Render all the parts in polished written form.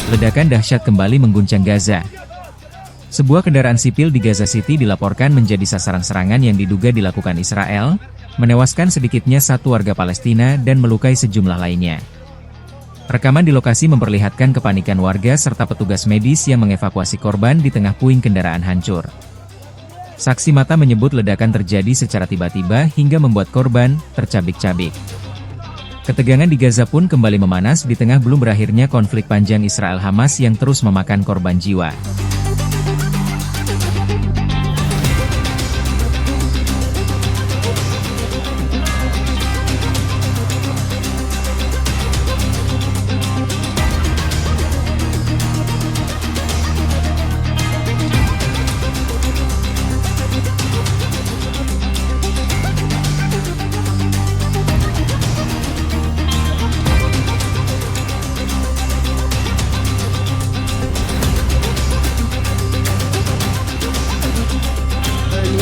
Ledakan dahsyat kembali mengguncang Gaza. Sebuah kendaraan sipil di Gaza City dilaporkan menjadi sasaran serangan yang diduga dilakukan Israel, menewaskan sedikitnya satu warga Palestina dan melukai sejumlah lainnya. Rekaman di lokasi memperlihatkan kepanikan warga serta petugas medis yang mengevakuasi korban di tengah puing kendaraan hancur. Saksi mata menyebut ledakan terjadi secara tiba-tiba hingga membuat korban tercabik-cabik. Ketegangan di Gaza pun kembali memanas di tengah belum berakhirnya konflik panjang Israel-Hamas yang terus memakan korban jiwa.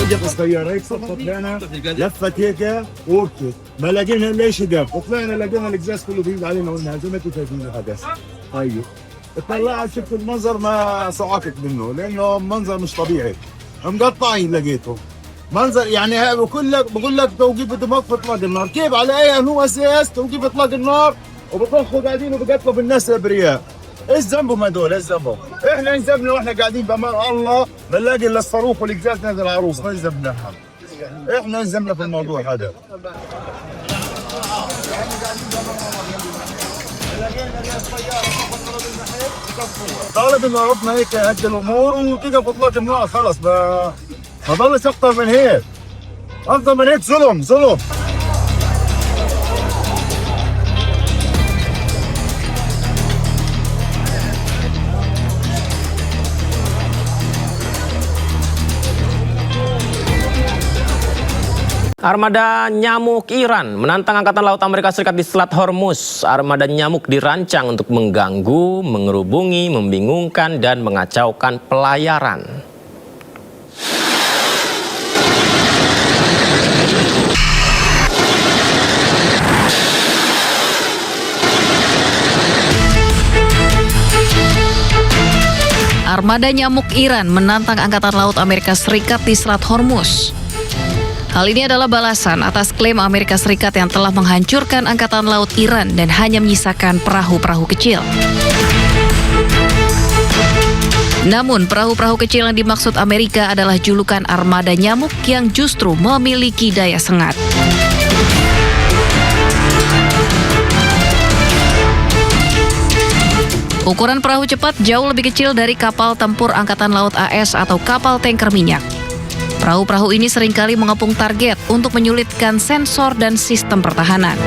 وقف السيارة هيك صفت لنا لفت هيك وركض ما لقينا ليش دف وطلعنا لقينا الازاز كله بيجي علينا قلنا هزمته تجينا حدث. طيب اطلعت شفت المنظر ما صعقت منه لانه منظر مش طبيعي مقطعين لقيته منظر يعني بقول لك توقيف دماغ في اطلاق النار كيف على اي انه اساس توقيف اطلاق النار وبطخوا قاعدين وبقتلوا بالناس الابرياء. ايش ذنبهم هذول؟ ايش ذنبهم؟ احنا انذبنا واحنا قاعدين بامان الله بنلاقي الا الصاروخ والقزاز نازل على روسنا ايش ذنبناها؟ احنا انذبنا في الموضوع هذا. طالب انه ربنا هيك هد الامور وتقف اطلاق النار خلص ما ضلش اكثر من هيك. اكثر من هيك ظلم. Armada nyamuk Iran menantang Angkatan Laut Amerika Serikat di Selat Hormuz. Armada nyamuk dirancang untuk mengganggu, mengerubungi, membingungkan, dan mengacaukan pelayaran. Armada nyamuk Iran menantang Angkatan Laut Amerika Serikat di Selat Hormuz. Hal ini adalah balasan atas klaim Amerika Serikat yang telah menghancurkan Angkatan Laut Iran dan hanya menyisakan perahu-perahu kecil. Namun, perahu-perahu kecil yang dimaksud Amerika adalah julukan armada nyamuk yang justru memiliki daya sengat. Ukuran perahu cepat jauh lebih kecil dari kapal tempur Angkatan Laut AS atau kapal tanker minyak. Perahu-perahu ini seringkali mengepung target untuk menyulitkan sensor dan sistem pertahanan.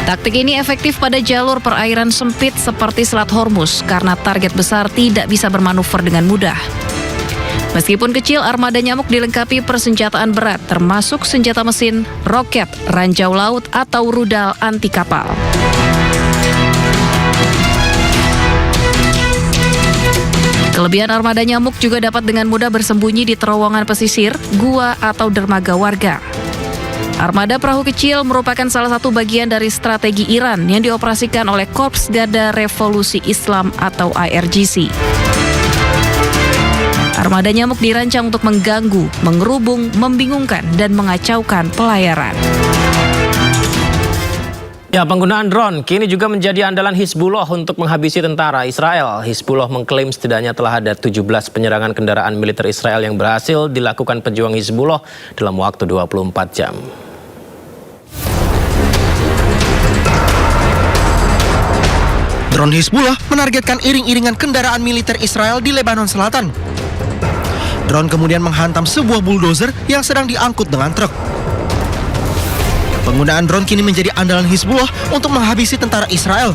Taktik ini efektif pada jalur perairan sempit seperti Selat Hormuz karena target besar tidak bisa bermanuver dengan mudah. Meskipun kecil, armada nyamuk dilengkapi persenjataan berat termasuk senjata mesin, roket, ranjau laut atau rudal anti kapal. Kelebihan armada nyamuk juga dapat dengan mudah bersembunyi di terowongan pesisir, gua, atau dermaga warga. Armada perahu kecil merupakan salah satu bagian dari strategi Iran yang dioperasikan oleh Korps Garda Revolusi Islam atau IRGC. Armada nyamuk dirancang untuk mengganggu, mengerubung, membingungkan, dan mengacaukan pelayaran. Ya, penggunaan drone kini juga menjadi andalan Hizbullah untuk menghabisi tentara Israel. Hizbullah mengklaim setidaknya telah ada 17 penyerangan kendaraan militer Israel yang berhasil dilakukan pejuang Hizbullah dalam waktu 24 jam. Drone Hizbullah menargetkan iring-iringan kendaraan militer Israel di Lebanon Selatan. Drone kemudian menghantam sebuah bulldozer yang sedang diangkut dengan truk. Penggunaan drone kini menjadi andalan Hizbullah untuk menghabisi tentara Israel.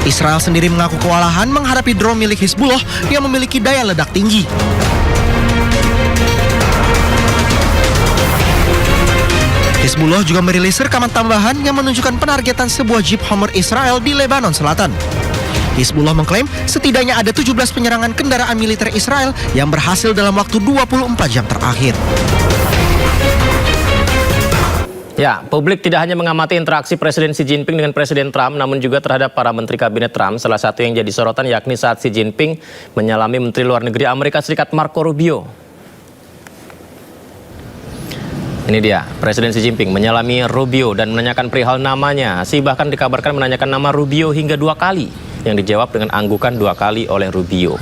Israel sendiri mengaku kewalahan menghadapi drone milik Hizbullah yang memiliki daya ledak tinggi. Hizbullah juga merilis rekaman tambahan yang menunjukkan penargetan sebuah jeep Hummer Israel di Lebanon Selatan. Hizbullah mengklaim setidaknya ada 17 penyerangan kendaraan militer Israel yang berhasil dalam waktu 24 jam terakhir. Ya, publik tidak hanya mengamati interaksi Presiden Xi Jinping dengan Presiden Trump, namun juga terhadap para menteri kabinet Trump. Salah satu yang jadi sorotan yakni saat Xi Jinping menyalami Menteri Luar Negeri Amerika Serikat Marco Rubio. Ini dia, Presiden Xi Jinping menyalami Rubio dan menanyakan perihal namanya. Xi bahkan dikabarkan menanyakan nama Rubio hingga 2 kali, yang dijawab dengan anggukan 2 kali oleh Rubio.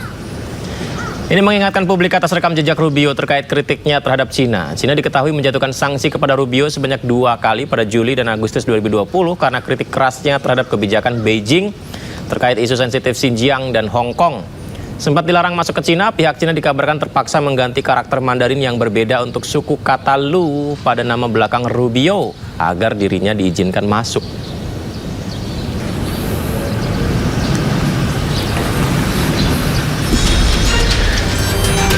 Ini mengingatkan publik atas rekam jejak Rubio terkait kritiknya terhadap Cina. Cina diketahui menjatuhkan sanksi kepada Rubio sebanyak 2 kali pada Juli dan Agustus 2020 karena kritik kerasnya terhadap kebijakan Beijing terkait isu sensitif Xinjiang dan Hong Kong. Sempat dilarang masuk ke Cina, pihak Cina dikabarkan terpaksa mengganti karakter Mandarin yang berbeda untuk suku kata Lu pada nama belakang Rubio agar dirinya diizinkan masuk.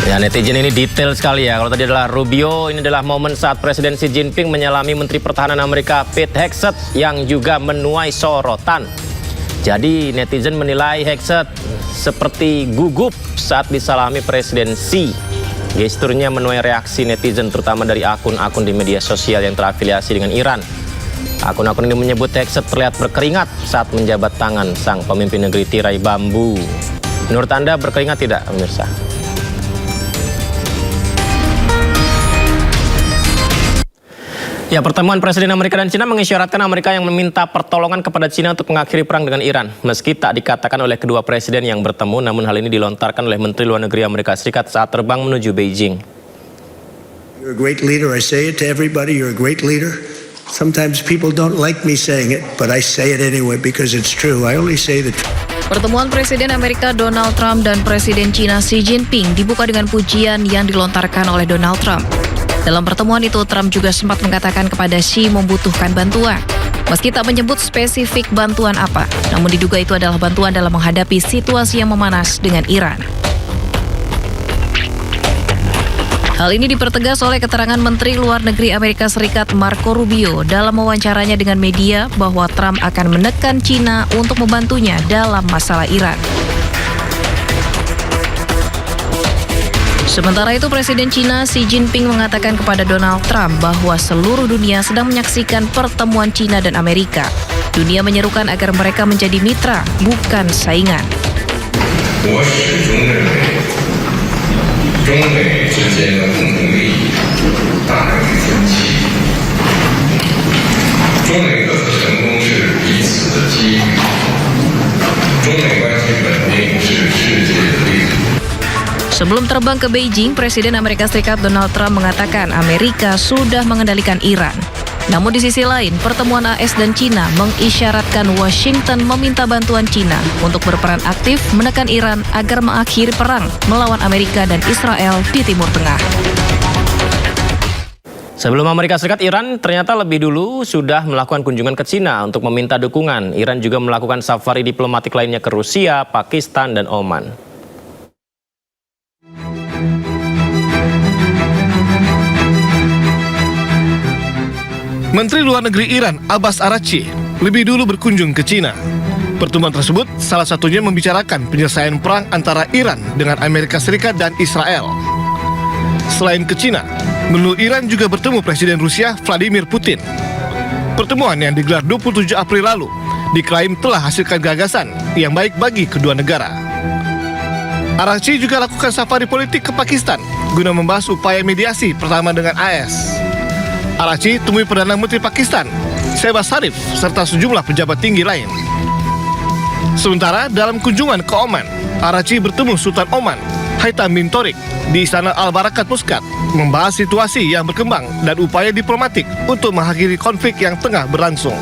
Ya, netizen ini detail sekali ya. Kalau tadi adalah Rubio, ini adalah momen saat Presiden Xi Jinping menyalami Menteri Pertahanan Amerika Pete Hegseth yang juga menuai sorotan. Jadi netizen menilai Hegseth seperti gugup saat disalami Presiden Xi. Gesturnya menuai reaksi netizen terutama dari akun-akun di media sosial yang terafiliasi dengan Iran. Akun-akun ini menyebut Hegseth terlihat berkeringat saat menjabat tangan sang pemimpin negeri tirai bambu. Menurut Anda berkeringat tidak, pemirsa? Ya, pertemuan Presiden Amerika dan Cina mengisyaratkan Amerika yang meminta pertolongan kepada Cina untuk mengakhiri perang dengan Iran. Meski tak dikatakan oleh kedua presiden yang bertemu, namun hal ini dilontarkan oleh Menteri Luar Negeri Amerika Serikat saat terbang menuju Beijing. You're a great leader. I say it to everybody. You're a great leader. Sometimes people don't like me saying it, but I say it anyway because it's true. I only say the truth. Pertemuan Presiden Amerika Donald Trump dan Presiden Cina Xi Jinping dibuka dengan pujian yang dilontarkan oleh Donald Trump. Dalam pertemuan itu, Trump juga sempat mengatakan kepada Xi membutuhkan bantuan. Meski tak menyebut spesifik bantuan apa, namun diduga itu adalah bantuan dalam menghadapi situasi yang memanas dengan Iran. Hal ini dipertegas oleh keterangan Menteri Luar Negeri Amerika Serikat Marco Rubio dalam wawancaranya dengan media bahwa Trump akan menekan Cina untuk membantunya dalam masalah Iran. Sementara itu, Presiden Cina Xi Jinping mengatakan kepada Donald Trump bahwa seluruh dunia sedang menyaksikan pertemuan Cina dan Amerika. Dunia menyerukan agar mereka menjadi mitra, bukan saingan. Sebelum terbang ke Beijing, Presiden Amerika Serikat Donald Trump mengatakan Amerika sudah mengendalikan Iran. Namun di sisi lain, pertemuan AS dan Cina mengisyaratkan Washington meminta bantuan Cina untuk berperan aktif menekan Iran agar mengakhiri perang melawan Amerika dan Israel di Timur Tengah. Sebelum Amerika Serikat, Iran ternyata lebih dulu sudah melakukan kunjungan ke Cina untuk meminta dukungan. Iran juga melakukan safari diplomatik lainnya ke Rusia, Pakistan, dan Oman. Menteri Luar Negeri Iran, Abbas Araghchi, lebih dulu berkunjung ke Cina. Pertemuan tersebut salah satunya membicarakan penyelesaian perang antara Iran dengan Amerika Serikat dan Israel. Selain ke Cina, menlu Iran juga bertemu Presiden Rusia Vladimir Putin. Pertemuan yang digelar 27 April lalu diklaim telah hasilkan gagasan yang baik bagi kedua negara. Araghchi juga lakukan safari politik ke Pakistan guna membahas upaya mediasi pertama dengan AS. Araghchi temui Perdana Menteri Pakistan, Shehbaz Sharif, serta sejumlah pejabat tinggi lain. Sementara dalam kunjungan ke Oman, Araghchi bertemu Sultan Oman, Haitham bin Tariq, di Istana Al-Barakat Muscat, membahas situasi yang berkembang dan upaya diplomatik untuk mengakhiri konflik yang tengah berlangsung.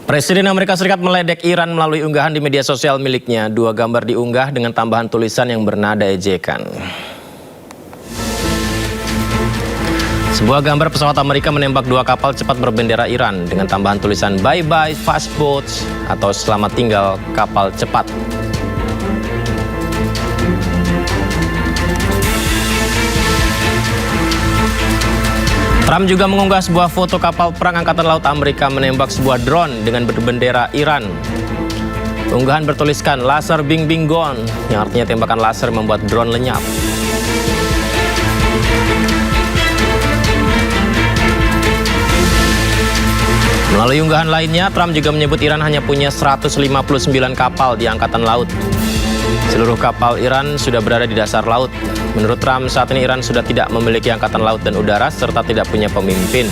Presiden Amerika Serikat meledek Iran melalui unggahan di media sosial miliknya. 2 gambar diunggah dengan tambahan tulisan yang bernada ejekan. Sebuah gambar pesawat Amerika menembak 2 kapal cepat berbendera Iran dengan tambahan tulisan "Bye Bye Fast Boats" atau "Selamat tinggal kapal cepat". Trump juga mengunggah sebuah foto kapal perang Angkatan Laut Amerika menembak sebuah drone dengan berbendera Iran. Unggahan bertuliskan "Laser Bing Bing Gone", yang artinya tembakan laser membuat drone lenyap. Melalui unggahan lainnya, Trump juga menyebut Iran hanya punya 159 kapal di Angkatan Laut. Seluruh kapal Iran sudah berada di dasar laut. Menurut Trump, saat ini Iran sudah tidak memiliki angkatan laut dan udara serta tidak punya pemimpin.